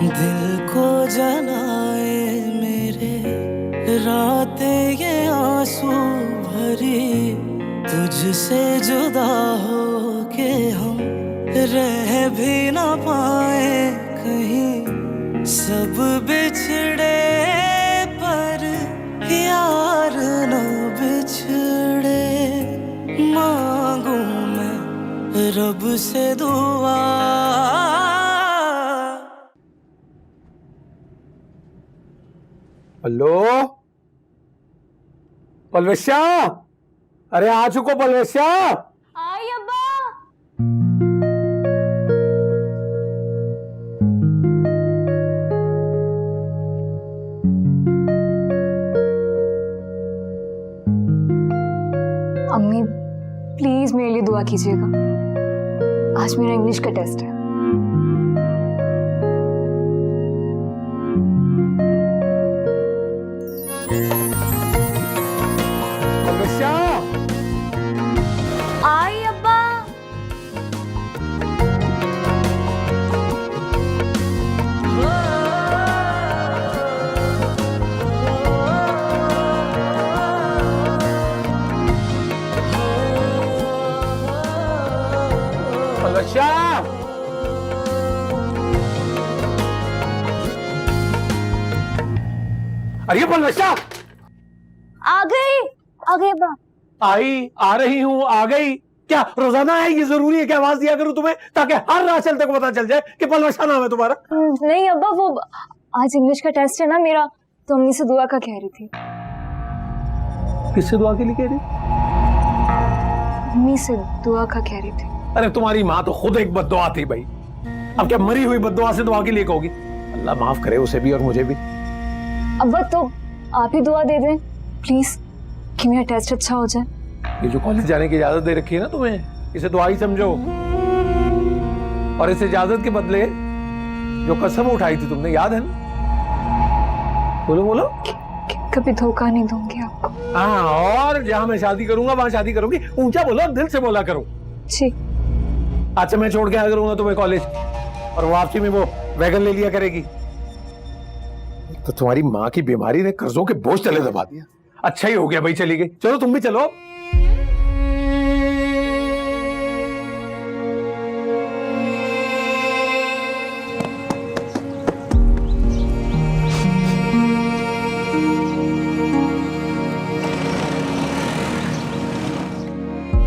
दिल को जलाए मेरे रातें ये आंसू भरी, तुझसे जुदा हो के हम रह भी ना पाए कहीं। सब बिछड़े पर यार न बिछड़े, मांगू मैं रब से दुआ। हेलो पलवेश्या, अरे आ चुको पलवेश्या। आई अब्बा। अम्मी प्लीज मेरे लिए दुआ कीजिएगा, आज मेरा इंग्लिश का टेस्ट है। पलवेश्या, आई अब्बा। पलवेश्या, अरे पलवेश्या, आ गई अब्बा। आई आ रही हूँ, आ गई। क्या रोजाना है ये जरूरी है कि आवाज दिया करूं तुम्हें, ताकि हर राह चलते को पता चल जाए कि पलवेश्या नाम है तुम्हारा? नहीं अब्बा, वो आज इंग्लिश का टेस्ट है ना मेरा, तो अम्मी से दुआ का कह रही थी। किससे दुआ के लिए कह रही? अम्मी से दुआ का कह रही थी। अरे तुम्हारी माँ तो खुद एक बद्दुआ थी भाई, अब क्या मरी हुई बद्दुआ से दुआ के लिए कहोगी? अल्लाह माफ करे उसे भी और मुझे भी। अब्बा तो आप ही दुआ दे दें प्लीज, कि मेरा टेस्ट अच्छा हो जाए। ये जो कॉलेज जाने की इजाजत दे रखी है ना तुम्हें, इसे दुआ ही समझो। और इस इजाजत के बदले जो कसम उठाई थी तुमने, याद है ना? बोलो बोलो। कभी धोखा नहीं दूंगी आपको। हाँ, और जहां मैं शादी करूंगा वहां शादी करूंगी। ऊंचा बोलो, दिल से बोला करो। जी। अच्छा मैं छोड़ के आया करूंगा तुम्हें कॉलेज, और वापसी में वो वैगन ले लिया करेगी। तो तुम्हारी माँ की बीमारी ने कर्जों के बोझ तले दबा दिया। अच्छा ही हो गया भाई चली गई। चलो तुम भी चलो।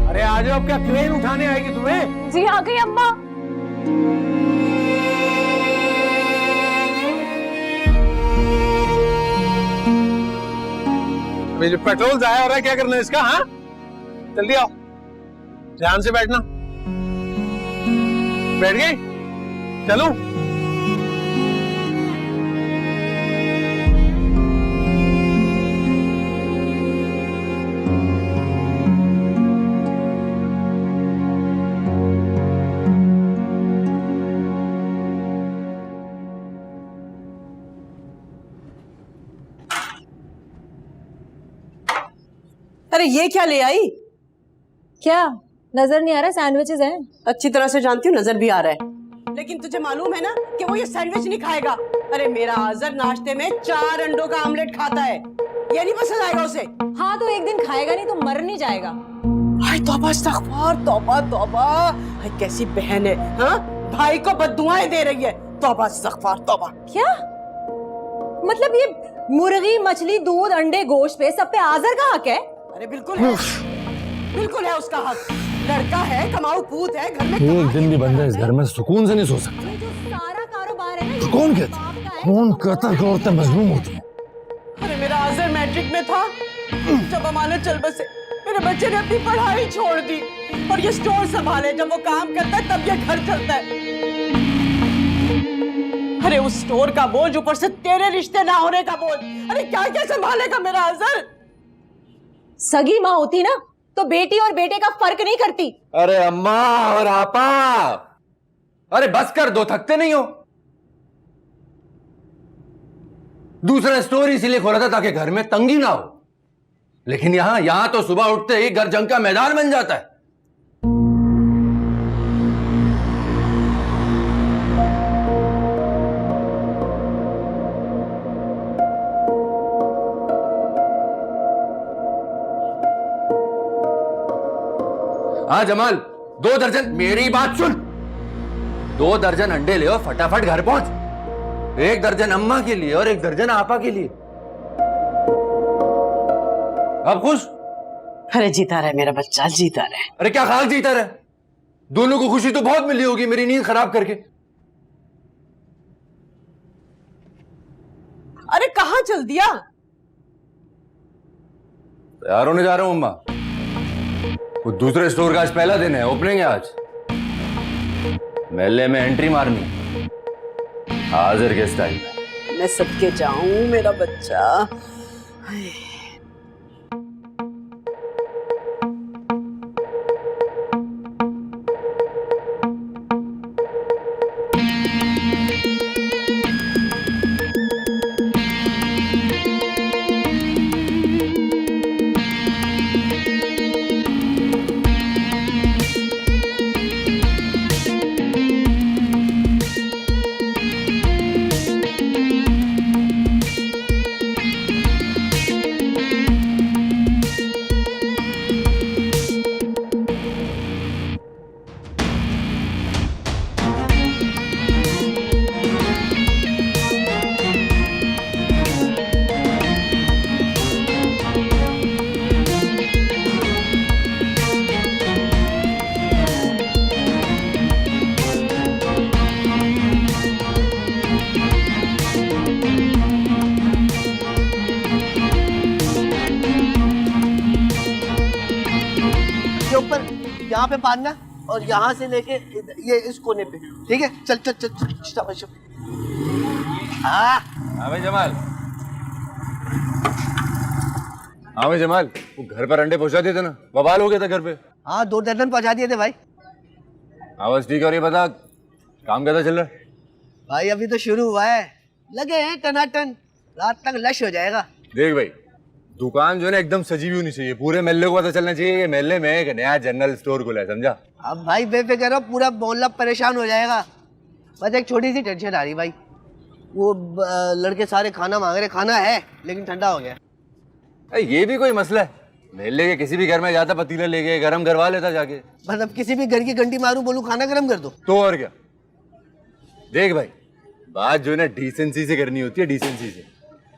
अरे आ जाओ, अब क्या क्रेन उठाने आएगी तुम्हें? जी आ गई अम्मा। मेरे पेट्रोल जाया हो रहा है, क्या करना है इसका? हाँ जल्दी आओ, ध्यान से बैठना। बैठ गई? चलो। अरे ये क्या ले आई? क्या नजर नहीं आ रहा? सैंडविचेस हैं। अच्छी तरह से जानती हूँ नजर भी आ रहा है, लेकिन तुझे मालूम है ना कि वो ये सैंडविच नहीं खाएगा। अरे मेरा आजर नाश्ते में 4 अंडों का आमलेट खाता है, ये नहीं पसंद आएगा उसे। हाँ तो एक दिन खाएगा नहीं तो मर नहीं जाएगा। हाय तौबा इस्तग़फ़ार, तौबा तौबा। हाय कैसी बहन है, हाँ भाई को बद्दुआएं दे रही है। तौबा इस्तग़फ़ार तौबा। क्या मतलब ये मुर्गी मछली दूध अंडे गोश्त पे सब पे आजर का हक है? अरे बिल्कुल है, बिल्कुल है उसका हक। लड़का है, कमाऊ पूत है, घर में एक दिन भी बंदा इस घर में सुकून से नहीं सो सकता। ये जो सारा कारोबार है ना, तो कौन कहता है कि औरतें मजलूम होती हैं? अरे मेरा आजर मैट्रिक में था जब अमानत चल बसे, मेरे बच्चे ने अपनी पढ़ाई छोड़ दी और ये स्टोर संभाले। जब वो काम करता है तब ये घर चलता है। अरे उस स्टोर का बोझ, ऊपर से तेरे रिश्ते ना होने का बोझ। अरे क्या क्या संभालेगा मेरा आजर? सगी माँ होती ना तो बेटी और बेटे का फर्क नहीं करती। अरे अम्मा और आपा, अरे बस कर दो, थकते नहीं हो? दूसरा स्टोर इसीलिए खोला था ताकि घर में तंगी ना हो, लेकिन यहां तो सुबह उठते ही घर जंग का मैदान बन जाता है। हाँ जमाल, 2 दर्जन, मेरी बात सुन, 2 दर्जन अंडे ले और फटाफट घर पहुंच। 1 दर्जन अम्मा के लिए और 1 दर्जन आपा के लिए। अब खुश? अरे जीता रहे मेरा बच्चा, जीता रहे। अरे क्या खाक जीता रहे? दोनों को खुशी तो बहुत मिली होगी मेरी नींद खराब करके। अरे कहाँ चल दिया? तैयार होने जा रहा हूं अम्मा, वो दूसरे स्टोर का आज पहला दिन है, ओपनिंग है आज। मेले में एंट्री मारनी, हाजिर के स्टाइल में। मैं सबके जाऊं मेरा बच्चा। ऊपर यहाँ पे बांधना और यहाँ से लेके ये इस कोने पे, ठीक है? चल चल चल, चल शाबाश। हाँ भाई जमाल, हाँ भाई जमाल, वो घर पर अंडे पहुंचा दिए थे ना, बवाल हो गया था घर पे। हाँ 2 दर्जन पहुँचा दिए थे भाई। हाँ बस ठीक है। और ये बता, काम कैसा चल रहा है? भाई अभी तो शुरू हुआ है, लगे हैं टनाटन, रात तक लश हो जाएगा। देख भाई, दुकान जो है ना एकदम सजी हुई होनी चाहिए, पूरे मेले को पता चलना चाहिए कि मेले में एक नया जनरल स्टोर खुला है, समझा? अब भाई बेफिक्र रहो, पूरा मोहल्ला परेशान हो जाएगा। बस एक छोटी सी टेंशन आ रही भाई, वो लड़के सारे खाना मांग रहे, खाना है लेकिन ठंडा हो गया। ये भी कोई मसला है? मेले के किसी भी घर में जाता, पतीला लेके गरम करवा लेता जाके। मतलब किसी भी घर की घंटी मारूं, बोलूं खाना गर्म कर दो, तो और क्या। देख भाई, बात जो है ना डिसेंसी से करनी होती है, डिसेंसी से।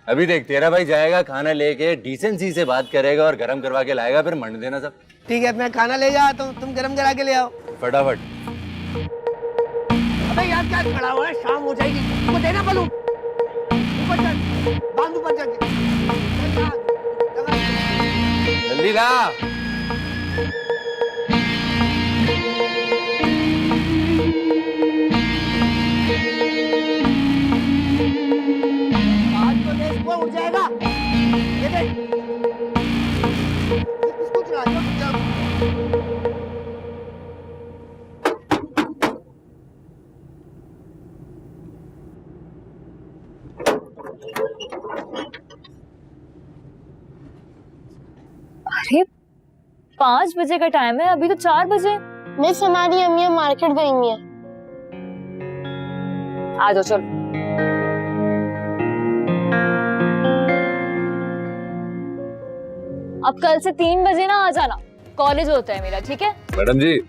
अभी देख, तेरा भाई जाएगा खाना लेके, डिसेंसी से बात करेगा और गरम करवा के लाएगा, फिर मंड देना सब। ठीक है मैं खाना ले जाता हूँ, तुम गरम करा के ले आओ फटाफट। अबे यार क्या खड़ा हुआ है, शाम हो जाएगी, तुमको देना बोलूं। ऊपर चल, बांध ऊपर जाके, जल्दी ला। आज तो देश को उड़ जाएगा। ये देख, इसको चला दो। अरे 5 बजे का टाइम है, अभी तो 4 बजे। मिस हमारी अम्मी मार्केट गई हुई है। आ जाओ चलो। अब कल से 3 बजे ना आ जाना, कॉलेज होता है मेरा, ठीक है? मैडम जी,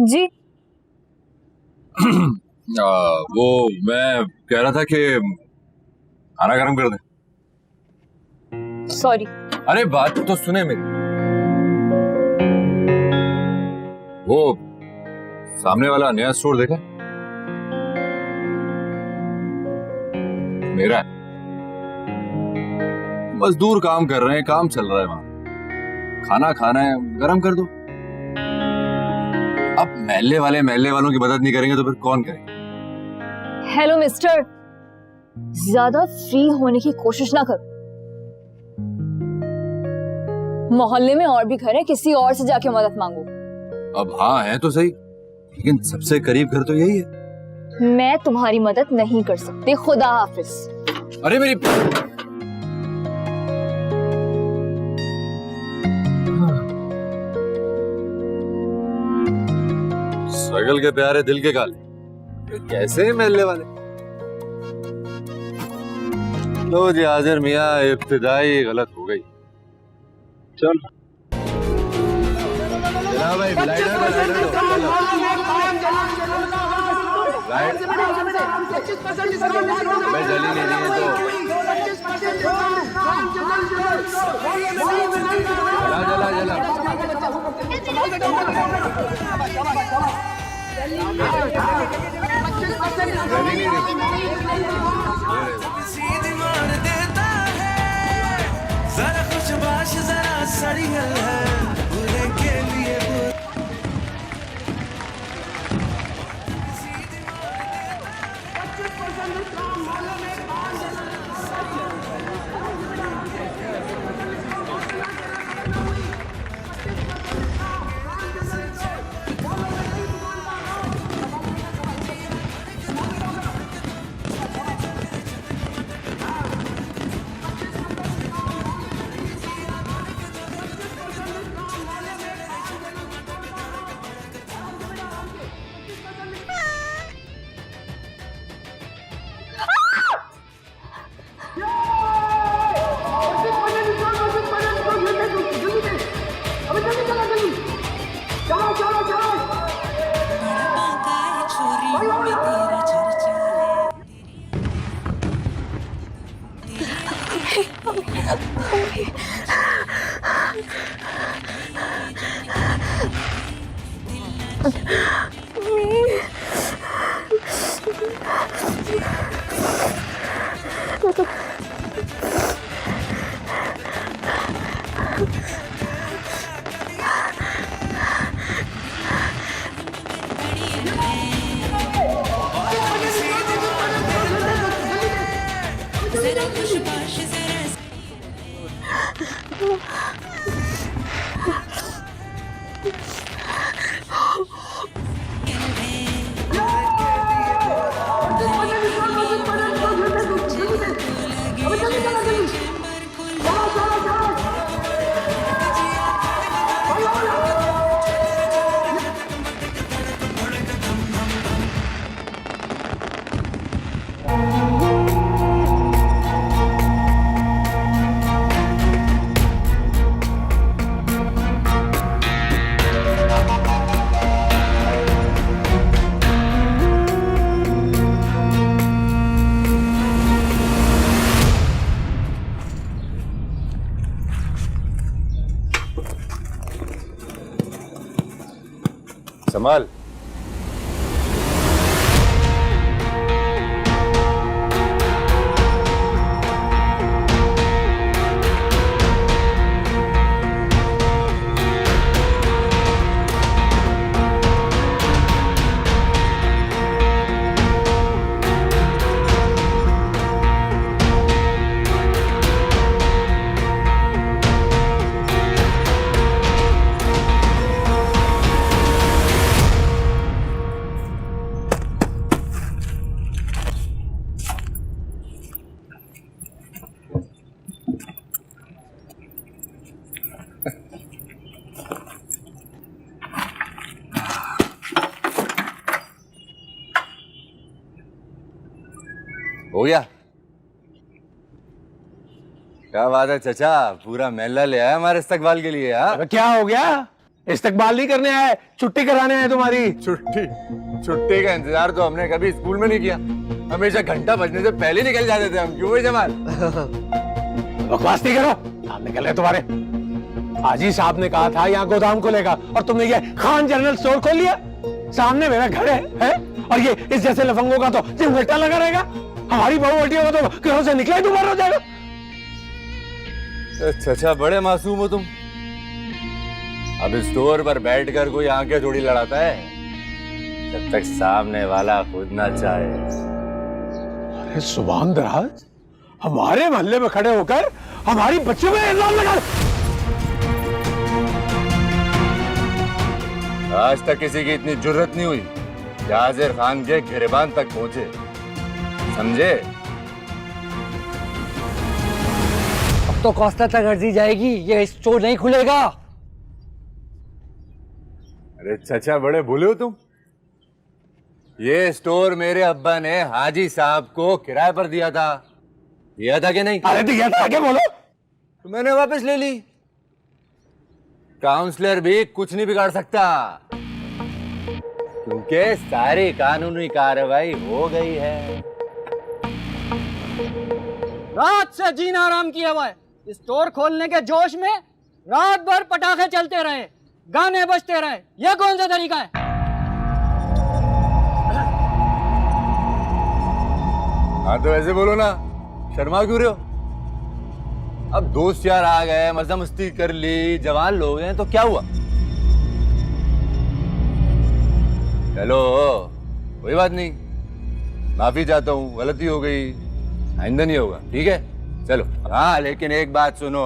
जी वो मैं कह रहा था कि खाना गरम कर दे। सॉरी। अरे बात तो सुने मेरी, वो सामने वाला नया स्टोर देखा? मेरा है। मजदूर काम कर रहे हैं, काम चल रहा है वहां, खाना खाना है, गरम कर दो। अब महल्ले वालों की मदद नहीं करेंगे तो फिर कौन करेगा? हेलो मिस्टर, ज्यादा फ्री होने की कोशिश ना करो। मोहल्ले में और भी घर है, किसी और से जाके मदद मांगो। अब हाँ है तो सही, लेकिन सबसे करीब घर तो यही है। मैं तुम्हारी मदद नहीं कर सकती। खुदा हाफिज। अरे मेरी सगल के प्यारे दिल के काले, ये कैसे मिलने वाले। लो जी हाजिर मियाँ, इब्तिदाई गलत हो गई। चल भाई, लाइट जली नहीं रही है तो जला जला जरा कुछ बाश जरा सड़ी है बुरे के लिए संभाल। हो गया? क्या बात है चचा, पूरा मेला ले आया हमारे इस्तकबाल के लिए। हाँ क्या हो गया? इस्तकबाल नहीं करने आए, छुट्टी कराने आए तुम्हारी। छुट्टी का इंतजार तो हमने कभी स्कूल में नहीं किया। हमेशा घंटा बजने से पहले निकल जाते थे हम। क्यों भाई जमाल? बकवास नहीं करो, आप निकल रहे तुम्हारे। हाजी साहब ने कहा था यहाँ गोदाम खोलेगा और तुमने ये खान जनरल स्टोर खोल लिया। सामने मेरा घर है? और ये इस जैसे लफंगों का तो जिम्मेटा लगा रहेगा। हमारी बहू बेटियों को तो घरों से निकले तो मर हो जाएगा। चचा बड़े मासूम हो तुम। अब स्टोर पर बैठकर कोई आंखें थोड़ी लड़ाता है जब तक सामने वाला खुद ना चाहे। अरे सुभान दराज, हमारे मोहल्ले में खड़े होकर हमारी बच्चे में इल्जाम लगा। आज तक किसी की इतनी जुर्रत नहीं हुई कि आजिर खान के गिरबान तक पहुंचे, समझे? अब तो कॉस्ता तक अर्जी जाएगी, ये स्टोर नहीं खुलेगा। अरे चाचा, बड़े भूले हो तुम। ये स्टोर मेरे अब्बा ने हाजी साहब को किराए पर दिया था कि नहीं? अरे दिया था, आगे बोलो। तो मैंने वापस ले ली। काउंसलर भी कुछ नहीं बिगाड़ सकता, क्योंकि सारी कानूनी कार्रवाई हो गई है। रात से जीना आराम किया हुआ है। स्टोर खोलने के जोश में रात भर पटाखे चलते रहे, गाने बजते रहे, यह कौन सा तरीका है? हाँ तो ऐसे बोलो ना, शर्मा क्यों रहे हो? अब दोस्त यार आ गए, मजा मस्ती कर ली, जवान लोग हैं, तो क्या हुआ? चलो कोई बात नहीं, माफी चाहता हूँ, गलती हो गई, आइंदा नहीं होगा, ठीक है? चलो। हाँ लेकिन एक बात सुनो,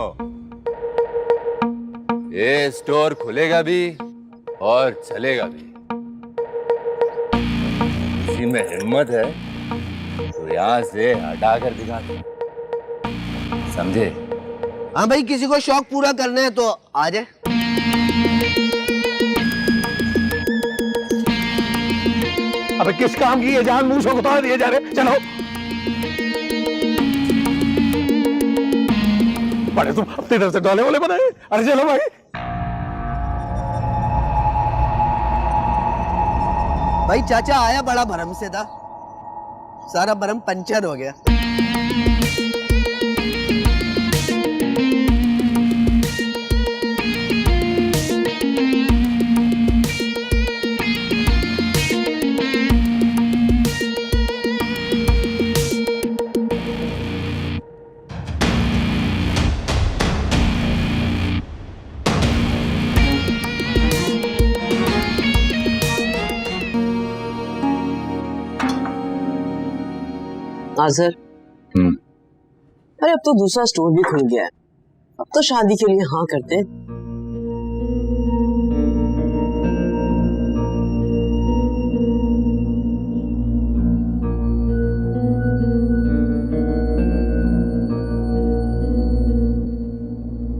ये स्टोर खुलेगा भी और चलेगा भी। किसी में हिम्मत है तो यहाँ से हटा कर दिखा, समझे? हाँ भाई, किसी को शौक पूरा करना है तो आ जाए। अबे किस काम की ये जान मुंह से उतार दिए जा रहे? चलो बड़े तुम अपनी तरफ से डोले वोले बनाए। अरे चलो भाई। भाई चाचा आया बड़ा भरम से था, सारा भरम पंचर हो गया। आजर, अरे अब तो दूसरा स्टोर भी खुल गया है, अब तो शादी के लिए हाँ करते हैं।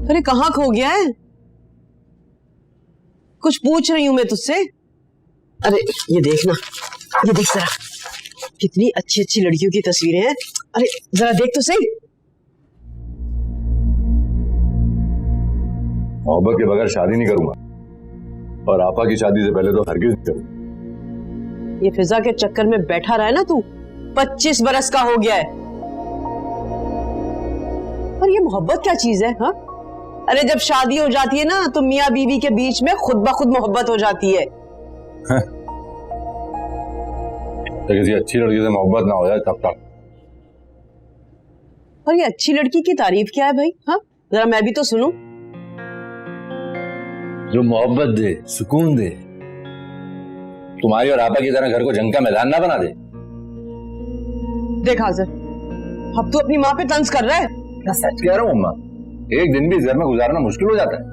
अरे कहाँ खो गया है? कुछ पूछ रही हूं मैं तुझसे। अरे ये देखना, ये देख जरा, कितनी अच्छी अच्छी लड़कियों की तस्वीरें हैं। अरे जरा देख तो सही। मोहब्बत के बगैर शादी नहीं करूंगा, और आपा की शादी से पहले तो हरगिज नहीं करूंगा। ये फिजा के चक्कर में बैठा रहा है ना तू, 25 बरस का हो गया है। और ये मोहब्बत क्या चीज है? हाँ, अरे जब शादी हो जाती है ना तो मियाँ बीवी के बीच में खुद ब खुद मोहब्बत हो जाती है। तो किसी अच्छी लड़की से मोहब्बत ना हो जाए तब तक। और ये अच्छी लड़की की तारीफ क्या है भाई? हाँ, जरा मैं भी तो सुनूं। जो मोहब्बत दे, सुकून दे, तुम्हारी और आपा की तरह घर को जंग का मैदान ना बना दे। देख हाजिर, अब तू अपनी माँ पे तंज कर रहा है। मैं सच कह रहा हूँ अम्मा, एक दिन भी घर में गुजारना मुश्किल हो जाता है।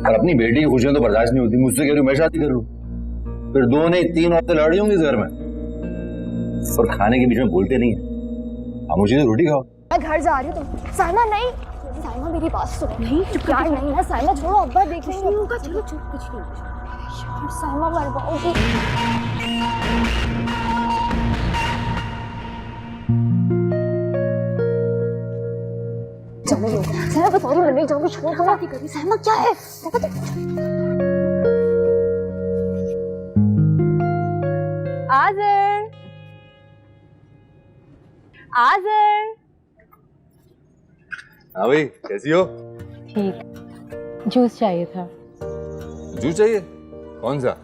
और अपनी बेटी की खुशियां तो बर्दाश्त नहीं होती, मुझसे कह रही हूँ मैं शादी कर लूं, फिर 2 नहीं 3 औरतें लड़ रही होंगी इस घर में, और खाने के बीच में बोलते नहीं है। आप मुझे तो रोटी खाओ। मैं घर जा रही हूँ। साइमा नहीं, साइमा मेरी बात सुनो। नहीं यार, नहीं ना साइमा, छोड़ो, अब्बा देख लेंगे। नहीं होगा, चलो चलो, कुछ नहीं होगा। साइमा मर पाओगी। साइमा बता रही, मैं नहीं जाऊंगी, छोड़ दो। साइमा क्या है? आजर, आजर। हाँ भाई, कैसी हो? ठीक, जूस चाहिए था। जूस चाहिए? कौन सा?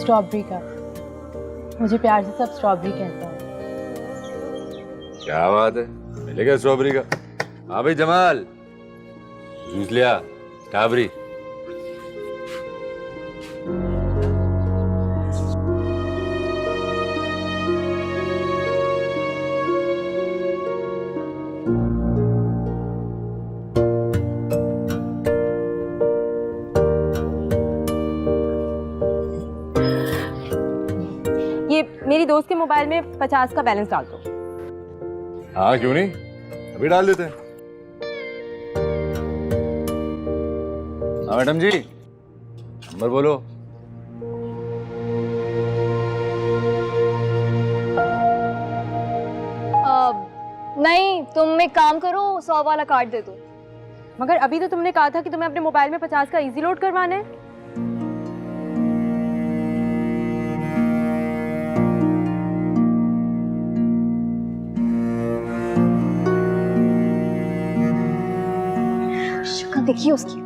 स्ट्रॉबेरी का, मुझे प्यार से सब स्ट्रॉबेरी कहता है। क्या बात है, मिलेगा स्ट्रॉबेरी का। हाँ भाई जमाल, जूस लिया, स्ट्रॉबेरी। दोस्त के मोबाइल में 50 का बैलेंस डाल दो। हाँ क्यों नहीं, अभी डाल देते हैं। हाँ मैडम जी, नंबर बोलो। नहीं, तुम एक काम करो, 100 वाला कार्ड दे दो। मगर अभी तो तुमने कहा था कि तुम्हें अपने मोबाइल में 50 का इजी लोड करवाना है। शक्ल देखिए उसकी,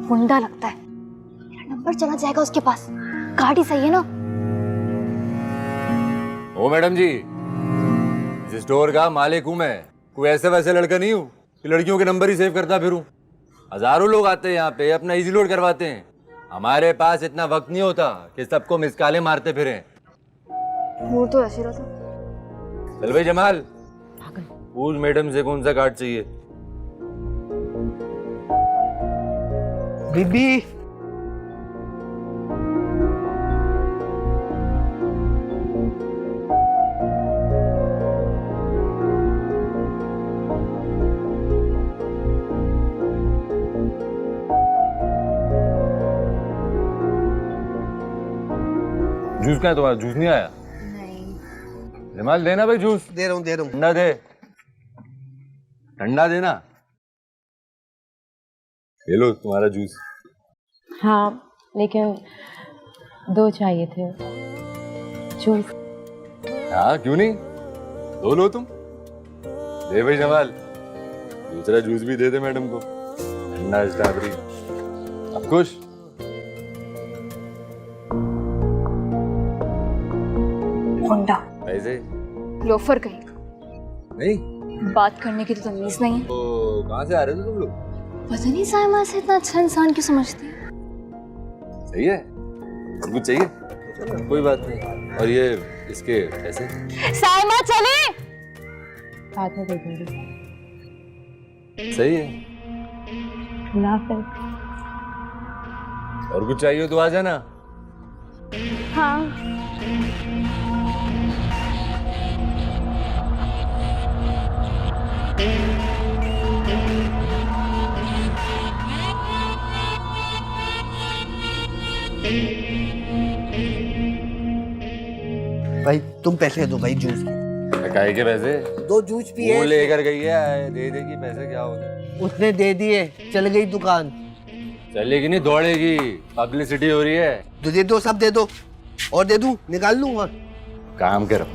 गुंडा लगता है। मेरा नंबर चला जाएगा उसके पास। कार्ड ही सही है ना? ओ मैडम जी, इस स्टोर का मालिक हूं मैं, कोई ऐसे वैसे लड़का नहीं हूं कि लड़कियों के नंबर ही सेव करता फिरूं। हजारों लोग आते हैं यहाँ पे, अपना इजी लोड करवाते हैं। हमारे पास इतना वक्त नहीं होता कि सबको मिसकाले मारते फिरें। वो तो ऐसे रहा था। चल भाई जमाल, पूछ मैडम से कौन सा कार्ड चाहिए। बीबी जूस क्या है तुम्हारा? जूस नहीं आया? नहीं। जमाल देना भाई जूस। दे रहा हूँ दे रहा हूँ। ठंडा दे, ठंडा देना। ये लो तुम्हारा जूस। हाँ, लेकिन 2 चाहिए थे जूस। हाँ क्यों नहीं, 2 लो तुम। दे भाई जमाल, दूसरा जूस भी दे दे मैडम को, ठंडा स्ट्रॉबेरी। अब खुश? गुंडा, ऐसे लोफर कहीं। नहीं, बात करने की तो तमीज नहीं है। तो कहाँ से आ रहे थे तुम लोग? पता नहीं साइमा से इतना अच्छा इंसान क्यों समझती है। सही है, और कुछ चाहिए? कोई बात नहीं। और ये इसके पैसे? साइमा चले। बाद में दे दूंगी। सही है। ना फिर। और कुछ चाहिए तो आ जाना। हाँ। भाई तुम पैसे दो भाई जूस के। काहे के पैसे? 2 जूस पिए। वो लेकर गई है, दे देगी पैसे, क्या होगा? उसने दे दिए, चल गई दुकान। चलेगी नहीं, दौड़ेगी, पब्लिसिटी हो रही है। तो दे दो, सब दे दो। और दे दूं, निकाल लूं और काम कर।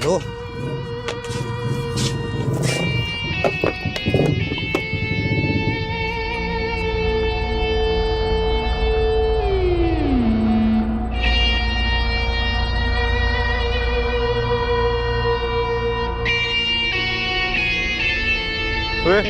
दो। ओए